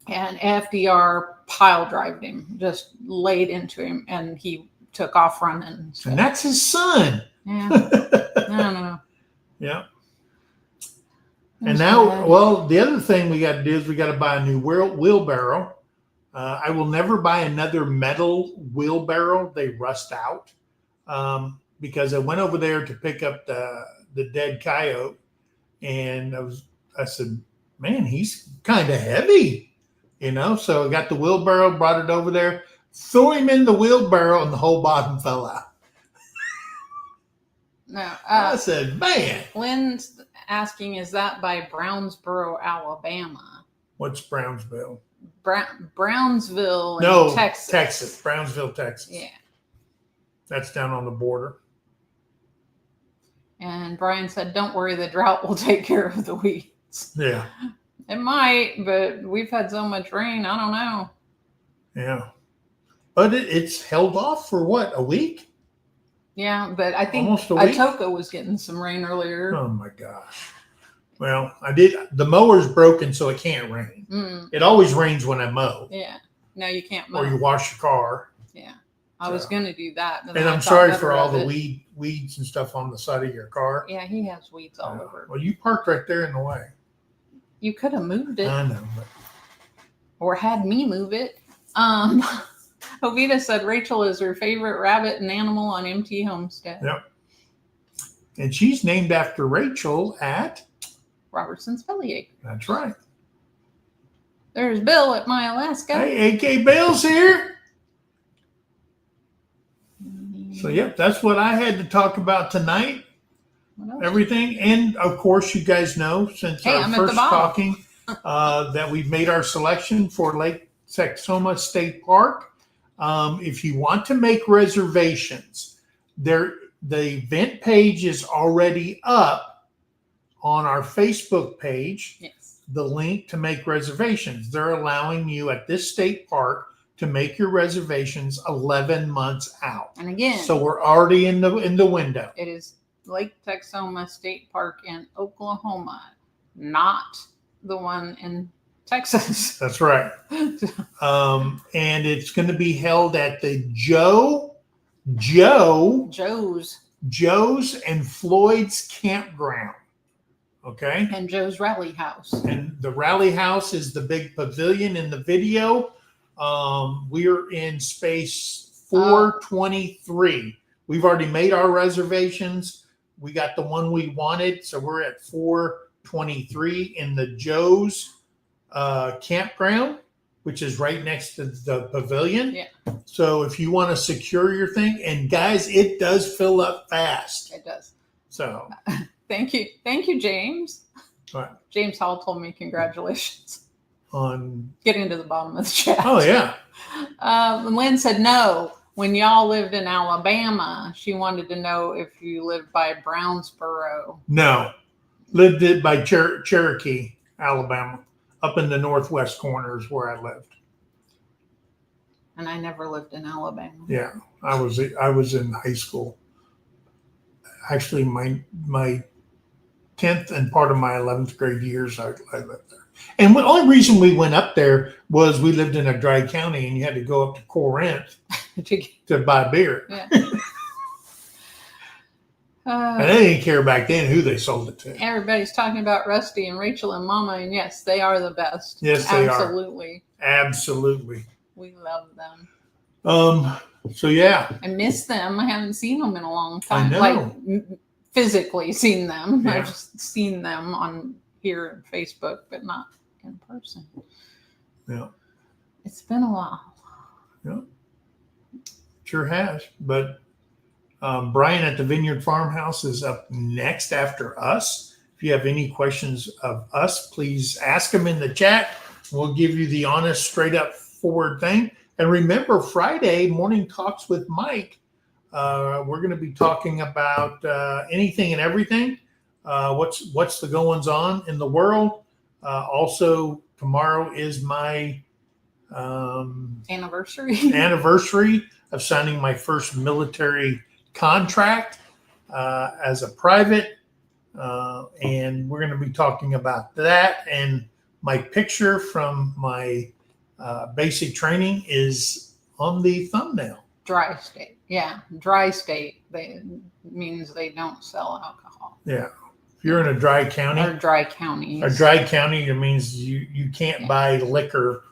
And FDR pile drived him, just laid into him, and he took off running. So. And that's his son. Yeah. I don't know. Yeah. And now, well, the other thing we got to do is we got to buy a new wheelbarrow. I will never buy another metal wheelbarrow. They rust out. Because I went over there to pick up the dead coyote, and I said, man, he's kind of heavy, So I got the wheelbarrow, brought it over there, threw him in the wheelbarrow, and the whole bottom fell out. No, I said, man. Lynn's asking, is that by Brownsboro, Alabama? What's Brownsville? Brownsville, no, Texas. Brownsville, Texas. Yeah. That's down on the border. And Brian said, don't worry, the drought will take care of the weeds. Yeah. It might, but we've had so much rain, I don't know. Yeah. But it's held off for what, a week? Yeah, but I think Almost a week? Atoka was getting some rain earlier. Oh my gosh. Well, the mower's broken, so it can't rain. It always rains when I mow. Yeah. No, you can't mow. Or you wash your car. Yeah. I was going to do that. And I'm sorry for all the weeds and stuff on the side of your car. Yeah, he has weeds all over. Well, you parked right there in the way. You could have moved it. I know. But... Or had me move it. Ovita said Rachel is her favorite rabbit and animal on MT Homestead. Yep. And she's named after Rachel at Robertson's Bellyache. That's right. There's Bill at My Alaska. Hey, AK Bill's here. So, yep, that's what I had to talk about tonight. Everything. And, of course, you guys know, since our first talking, that we've made our selection for Lake Texoma State Park. If you want to make reservations, the event page is already up on our Facebook page. Yes. The link to make reservations. They're allowing you at this state park to make your reservations 11 months out. And again, So we're already in the window. it is Lake Texoma State Park in Oklahoma, not the one in Texas. That's right. And it's going to be held at the Joe's and Floyd's campground. Okay. And Joe's Rally House. And the Rally House is the big pavilion in the video. We're in space 423. We've already made our reservations. We got the one we wanted. So we're at 423 in the Joe's campground, which is right next to the pavilion. Yeah. So if you want to secure your thing, and guys, it does fill up fast. It does. So thank you, James. All right. James Hall told me congratulations on getting to the bottom of the chat. Oh yeah. Lynn said no. When y'all lived in Alabama, she wanted to know if you lived by Brownsboro. No, lived it by Cherokee, Alabama, up in the northwest corners where I lived. And I never lived in Alabama. Yeah, I was in high school. Actually, my 10th and part of my 11th grade years, I lived there. And the only reason we went up there was we lived in a dry county, and you had to go up to Corinth to buy beer. Yeah. And they didn't care back then who they sold it to. Everybody's talking about Rusty and Rachel and Mama, and yes, they are the best. Yes, they are. Absolutely. Absolutely. We love them. So yeah. I miss them. I haven't seen them in a long time. I know. Like physically seen them. Yeah. I've just seen them on here on Facebook, but not in person. Yeah. It's been a while. Yeah. Sure has. But Brian at the Vineyard Farmhouse is up next after us. If you have any questions of us, please ask them in the chat. We'll give you the honest, straight up forward thing. And remember, Friday, Morning Talks with Mike, we're going to be talking about anything and everything. What's the goings on in the world. Also, tomorrow is my anniversary of signing my first military contract as a private. And we're going to be talking about that. And my picture from my basic training is on the thumbnail. Dry state. Yeah. Dry state. Means they don't sell alcohol. Yeah. If you're in a dry county. Or dry county. A dry county, it means you can't buy liquor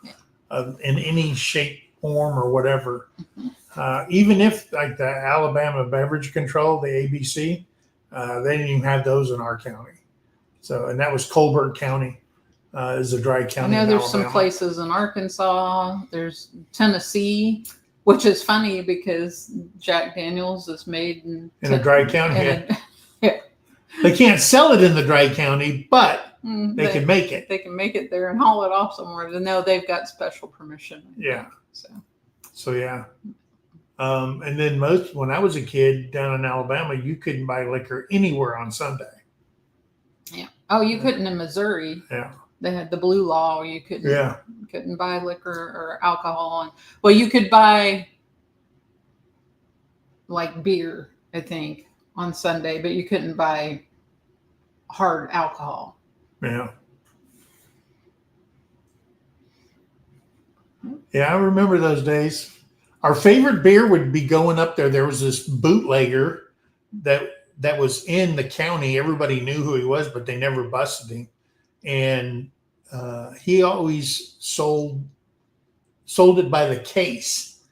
in any shape, form, or whatever. Mm-hmm. Even if, like the Alabama Beverage Control, the ABC, they didn't even have those in our county. So, and that was Colbert County. Is a dry county. I know there's Alabama. some places in Arkansas. There's Tennessee, which is funny because Jack Daniels is made in a dry county. Yeah. They can't sell it in the dry county, but they can make it. They can make it there and haul it off somewhere. To know they've got special permission. Yeah. So yeah. And then when I was a kid down in Alabama, you couldn't buy liquor anywhere on Sunday. Yeah. Oh, you couldn't in Missouri. Yeah. They had the blue law. You couldn't buy liquor or alcohol. And well, you could buy like beer, I think, on Sunday, but you couldn't buy hard alcohol. Yeah. Yeah, I remember those days. Our favorite beer would be going up there. There was this bootlegger that was in the county. Everybody knew who he was, but they never busted him. And he always sold it by the case.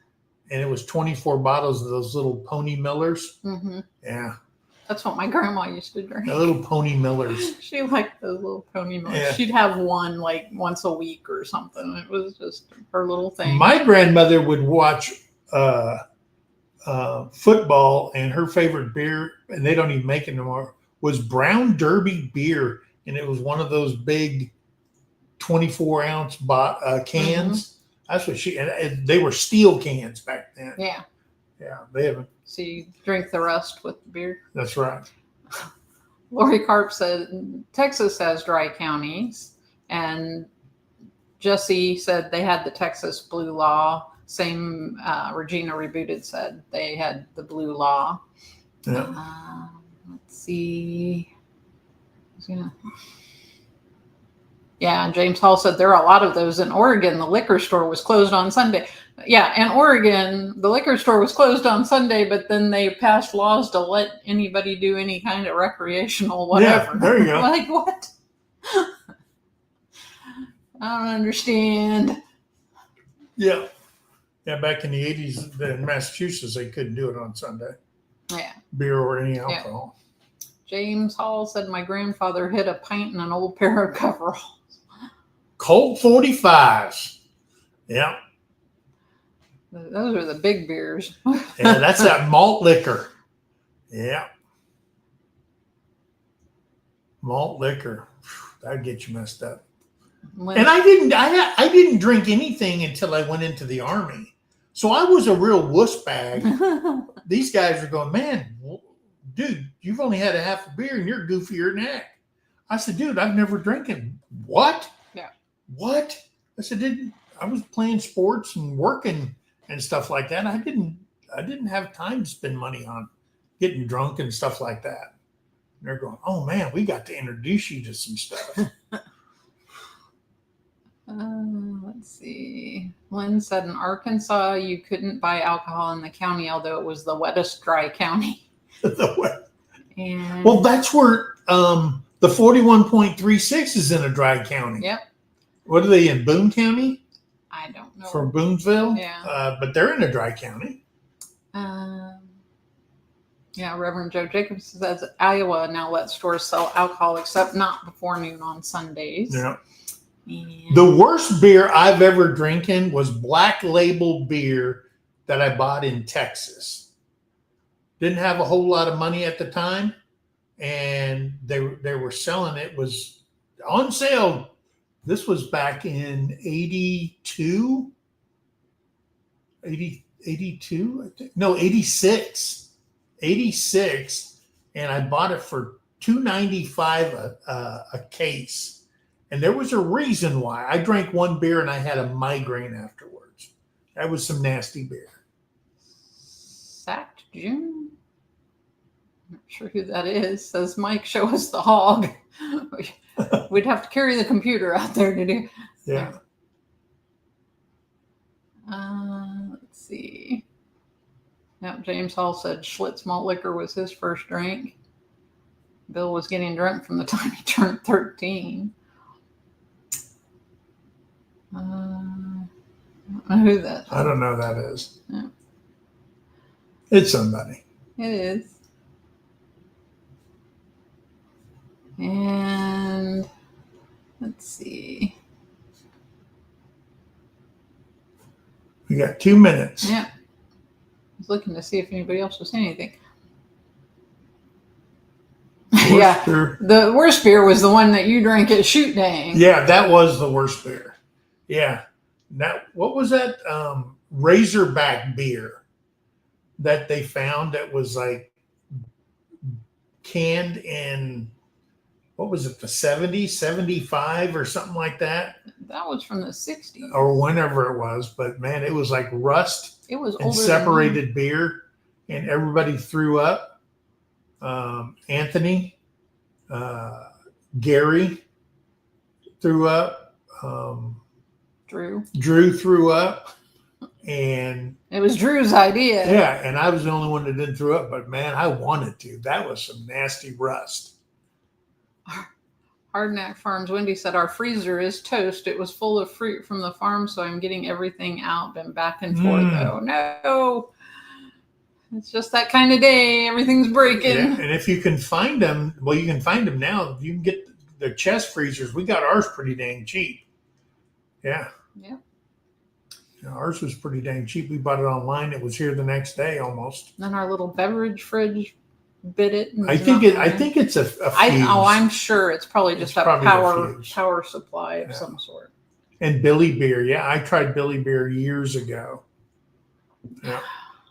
And it was 24 bottles of those little Pony Millers. Mm-hmm. Yeah. That's what my grandma used to drink. The little Pony Millers. She liked those little Pony Millers. Yeah. She'd have one like once a week or something. It was just her little thing. My grandmother would watch football, and her favorite beer, and they don't even make it anymore, was Brown Derby beer. And it was one of those big 24-ounce cans. That's what and they were steel cans back then. Yeah. Yeah, they haven't. So you drink the rest with the beer. That's right. Lori Karp said Texas has dry counties, and Jesse said they had the Texas blue law. Same, Regina Rebooted said they had the blue law. Yeah. Let's see. Yeah, James Hall said there are a lot of those in Oregon. The liquor store was closed on Sunday. Yeah, in Oregon, the liquor store was closed on Sunday, but then they passed laws to let anybody do any kind of recreational whatever. Yeah, there you go. Like, what? I don't understand. Yeah. Yeah, back in the 80s in Massachusetts, they couldn't do it on Sunday. Yeah. Beer or any alcohol. Yeah. James Hall said my grandfather hid a pint in an old pair of coveralls. Colt 45s. Yeah. Those are the big beers. Yeah, that's that malt liquor. Yeah. Malt liquor. That'd get you messed up. And I didn't drink anything until I went into the Army. So I was a real wuss bag. These guys are going, man, dude, you've only had a half a beer and you're goofier than heck. I said, dude, I've never drinking. What? Yeah. What? I said, I was playing sports and working and stuff like that. I didn't have time to spend money on getting drunk and stuff like that. And they're going, oh man, we got to introduce you to some stuff. Let's see. Lynn said in Arkansas, you couldn't buy alcohol in the county, although it was the wettest dry county. Well, that's where the 41.36 is in a dry county. Yep. What are they in, Boone County? I don't know. From Boonesville? Yeah. But they're in a dry county. Yeah, Reverend Joe Jacobs says Iowa now lets stores sell alcohol except not before noon on Sundays. Yeah. And The worst beer I've ever drinking was Black Label beer that I bought in Texas. Didn't have a whole lot of money at the time, and they were selling it. Was on sale. This was back in 82, I think. No, 86, and I bought it for $2.95 a case. And there was a reason why. I drank one beer and I had a migraine afterwards. That was some nasty beer. Sacked June? I'm not sure who that is. Says Mike, show us the hog. We'd have to carry the computer out there to do. Yeah. Let's see. Now, James Hall said Schlitz malt liquor was his first drink. Bill was getting drunk from the time he turned 13. I don't know who that is. I don't know who that is. Yeah. It's somebody. It is. And let's see. We got 2 minutes. Yeah. I was looking to see if anybody else was saying anything. Yeah. Beer. The worst beer was the one that you drank at Shoot Dang. Yeah, that was the worst beer. Yeah. Now, what was that Razorback beer that they found that was like canned in, what was it, the 70s, 75 or something like that? That was from the 60s. Or whenever it was. But man, it was like rust It was and older separated beer, and everybody threw up. Anthony, Gary threw up. Drew threw up, and it was Drew's idea. Yeah, and I was the only one that didn't throw up. But man, I wanted to. That was some nasty rust. Hardknack Farms Wendy said our freezer is toast. It was full of fruit from the farm, so I'm getting everything out. Been back and forth though. No, it's just that kind of day. Everything's breaking. Yeah, and if you can find them, well, you can find them now. You can get the chest freezers. We got ours pretty dang cheap. Yeah. Yeah. Ours was pretty dang cheap. We bought it online. It was here the next day almost. Then our little beverage fridge bit it. I think it's a fuse. I'm sure it's probably just a probably power supply of some sort. And Billy Beer. Yeah, I tried Billy Beer years ago. Yeah.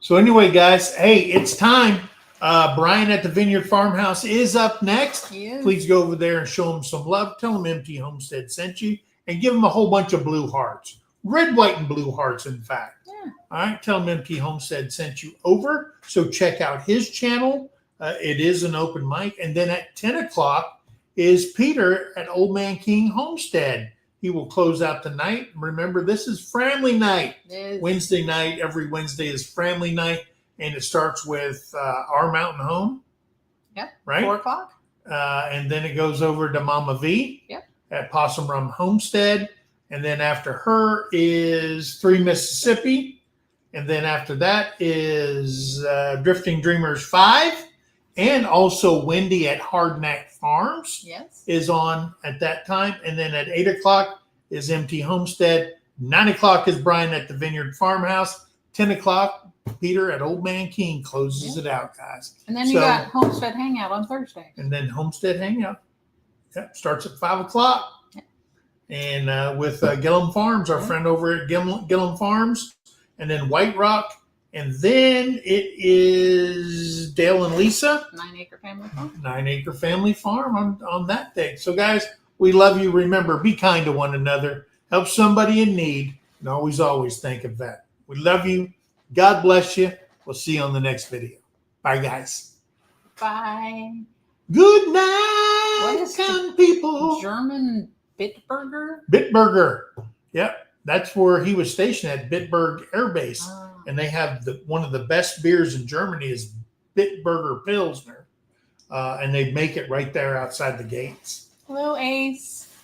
So anyway, guys, hey, it's time. Brian at the Vineyard Farmhouse is up next. He is. Please go over there and show him some love. Tell him MT Homestead sent you and give him a whole bunch of blue hearts. Red, white, and blue hearts, in fact. Yeah. All right. Tell him MT Homestead sent you over. So check out his channel. It is an open mic. And then at 10 o'clock is Peter at Old Man King Homestead. He will close out the night. Remember, this is family night. It is. Wednesday night. Every Wednesday is family night. And it starts with Our Mountain Home. Yep. Right? 4 o'clock. And then it goes over to Mama V. Yep. At Possum Run Homestead. And then after her is 3 Mississippi. And then after that is Drifting Dreamers 5. And also Wendy at Hardneck Farms Yes. is on at that time. And then at 8 o'clock is MT Homestead. 9 o'clock is Brian at the Vineyard Farmhouse. 10 o'clock, Peter at Old Man King closes it out, guys. And then you got Homestead Hangout on Thursday. And then Homestead Hangout. Yep, starts at 5 o'clock. Yep. And with Gillum Farms, our friend over at Gillum Farms. And then White Rock. And then it is Dale and Lisa. 9 Acre Family Farm. 9 Acre Family Farm on that day. So, guys, we love you. Remember, be kind to one another. Help somebody in need. And always think of that. We love you. God bless you. We'll see you on the next video. Bye, guys. Bye. Good night, What is kind people. German Bitburger? Bitburger. Yep. That's where he was stationed at Bitburg Air Base. Oh. And they have one of the best beers in Germany is Bitburger Pilsner. And they make it right there outside the gates. Hello, Ace.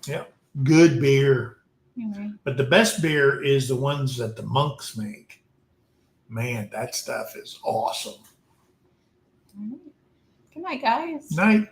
Yep. Good beer. Anyway. But the best beer is the ones that the monks make. Man, that stuff is awesome. Good night, guys. Night.